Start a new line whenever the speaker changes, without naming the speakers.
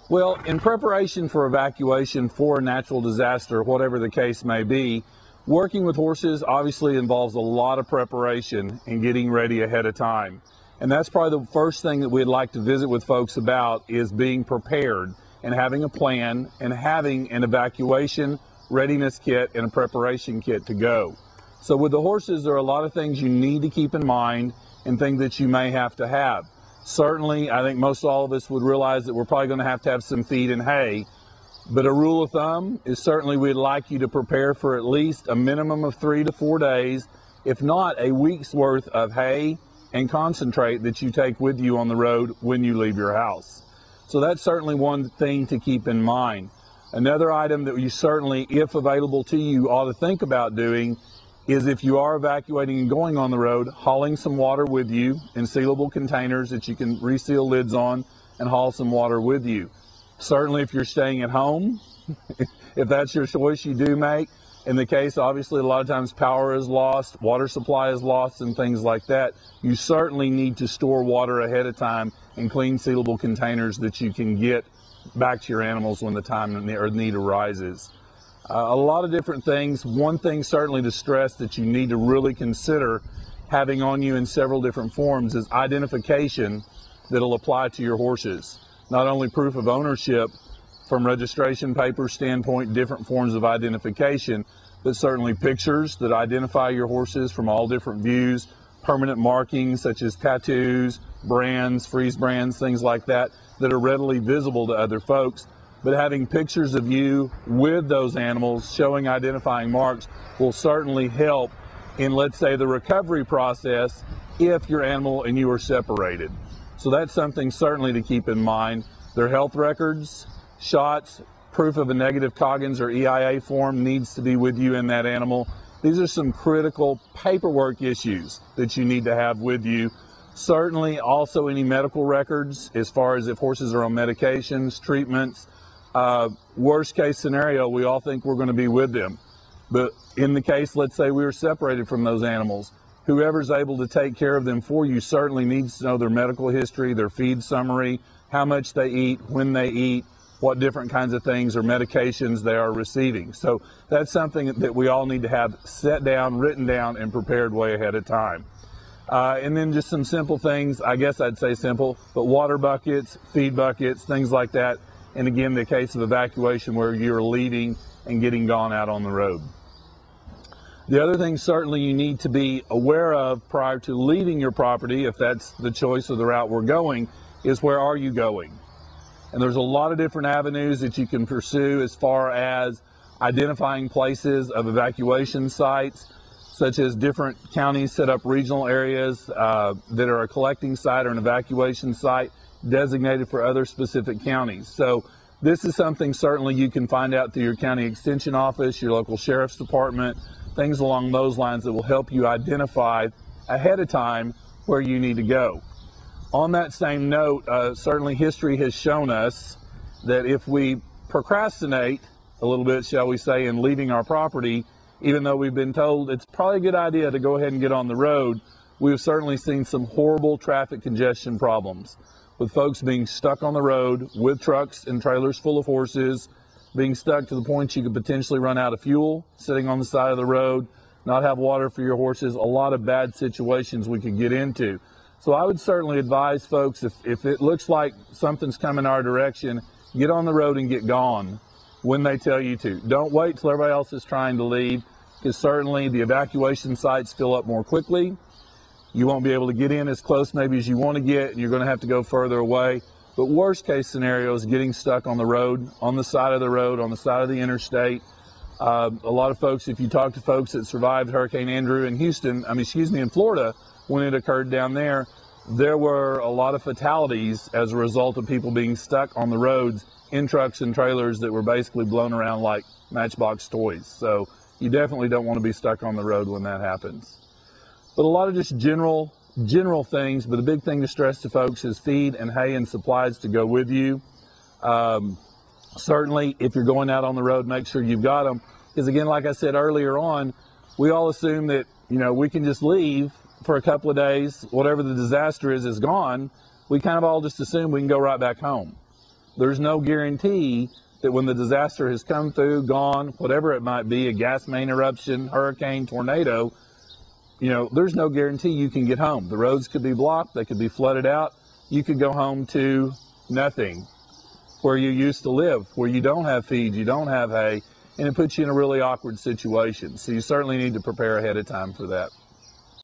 Well, in preparation for evacuation for a natural disaster, whatever the case may be, working with horses obviously involves a lot of preparation and getting ready ahead of time. And that's probably the first thing that we'd like to visit with folks about is being prepared and having a plan and having an evacuation readiness kit and a preparation kit to go. So with the horses, there are a lot of things you need to keep in mind and things that you may have to have. Certainly, I think most all of us would realize that we're probably going to have some feed and hay. But a rule of thumb is certainly we'd like you to prepare for at least a minimum of 3 to 4 days, if not a week's worth of hay and concentrate that you take with you on the road when you leave your house. So that's certainly one thing to keep in mind. Another item that you certainly, if available to you, ought to think about doing is if you are evacuating and going on the road, hauling some water with you in sealable containers that you can reseal lids on and haul some water with you. Certainly if you're staying at home, if that's your choice you do make, in the case obviously a lot of times power is lost, water supply is lost and things like that, you certainly need to store water ahead of time in clean sealable containers that you can get back to your animals when the time or need arises. A lot of different things. One thing certainly to stress that you need to really consider having on you in several different forms is identification that'll apply to your horses. Not only proof of ownership from registration paper standpoint, different forms of identification, but certainly pictures that identify your horses from all different views, permanent markings such as tattoos, brands, freeze brands, things like that, that are readily visible to other folks. But having pictures of you with those animals showing identifying marks will certainly help in, let's say, the recovery process if your animal and you are separated. So that's something certainly to keep in mind. Their health records, shots, proof of a negative Coggins or EIA form needs to be with you in that animal. These are some critical paperwork issues that you need to have with you. Certainly also any medical records as far as if horses are on medications, treatments. Worst case scenario, we all think we're going to be with them. But in the case, let's say we were separated from those animals, whoever's able to take care of them for you certainly needs to know their medical history, their feed summary, how much they eat, when they eat, what different kinds of things or medications they are receiving. So that's something that we all need to have set down, written down, and prepared way ahead of time. And then just some simple things, I guess I'd say simple, but water buckets, feed buckets, things like that. And again, the case of evacuation where you're leaving and getting gone out on the road. The other thing certainly you need to be aware of prior to leaving your property, if that's the choice of the route we're going, is where are you going? And there's a lot of different avenues that you can pursue as far as identifying places of evacuation sites, such as different counties set up regional areas that are a collecting site or an evacuation site designated for other specific counties. So this is something certainly you can find out through your county extension office, your local sheriff's department, things along those lines that will help you identify ahead of time where you need to go. On that same note, certainly history has shown us that if we procrastinate a little bit, shall we say, in leaving our property, even though we've been told it's probably a good idea to go ahead and get on the road, we've certainly seen some horrible traffic congestion problems with folks being stuck on the road with trucks and trailers full of horses, being stuck to the point you could potentially run out of fuel, sitting on the side of the road, not have water for your horses, a lot of bad situations we could get into. So I would certainly advise folks, if it looks like something's coming our direction, get on the road and get gone when they tell you to. Don't wait till everybody else is trying to leave, because certainly the evacuation sites fill up more quickly. You won't be able to get in as close maybe as you want to get, and you're going to have to go further away. But worst case scenario is getting stuck on the road, on the side of the road, on the side of the interstate. A lot of folks, if you talk to folks that survived Hurricane Andrew in in Florida, when it occurred down there, there were a lot of fatalities as a result of people being stuck on the roads in trucks and trailers that were basically blown around like Matchbox toys. So you definitely don't want to be stuck on the road when that happens. But a lot of just general things, but the big thing to stress to folks is feed and hay and supplies to go with you. Certainly, if you're going out on the road, make sure you've got them. Because again, like I said earlier on, we all assume that, we can just leave for a couple of days, whatever the disaster is gone. We kind of all just assume we can go right back home. there's no guarantee that when the disaster has come through, gone, whatever it might be, a gas main eruption, hurricane, tornado, there's no guarantee you can get home. The roads could be blocked, they could be flooded out. You could go home to nothing, where you used to live, where you don't have feed, you don't have hay, and it puts you in a really awkward situation. So you certainly need to prepare ahead of time for that.